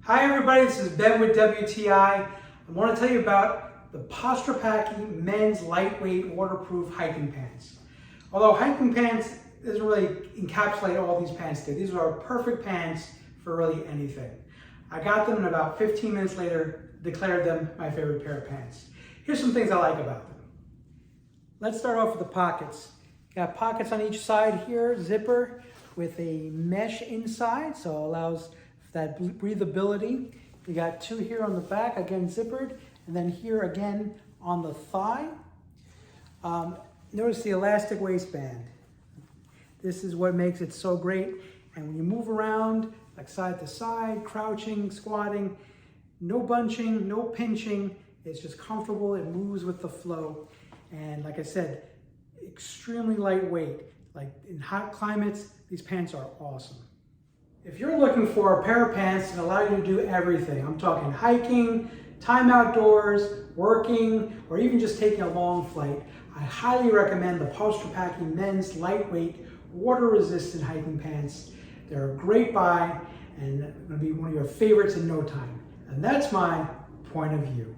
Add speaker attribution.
Speaker 1: Hi everybody, this is Ben with WTI. I want to tell you about the Postrapacchi men's lightweight waterproof hiking pants. Although hiking pants doesn't really encapsulate all these pants do. These are perfect pants for really anything. I got them and about 15 minutes later declared them my favorite pair of pants. Here's some things I like about them. Let's start off with the pockets. Got pockets on each side here, zipper with a mesh inside, so it allows that breathability. You got two here on the back, again zippered, and then here again on the thigh. Notice the elastic waistband. This is what makes it so great. And when you move around, like side to side, crouching, squatting, no bunching, no pinching. It's just comfortable, it moves with the flow. And like I said, extremely lightweight. Like in hot climates, these pants are awesome. If you're looking for a pair of pants that allow you to do everything, I'm talking hiking, time outdoors, working, or even just taking a long flight, I highly recommend the Postrapacchi men's lightweight, water-resistant hiking pants. They're a great buy and going to be one of your favorites in no time. And that's my point of view.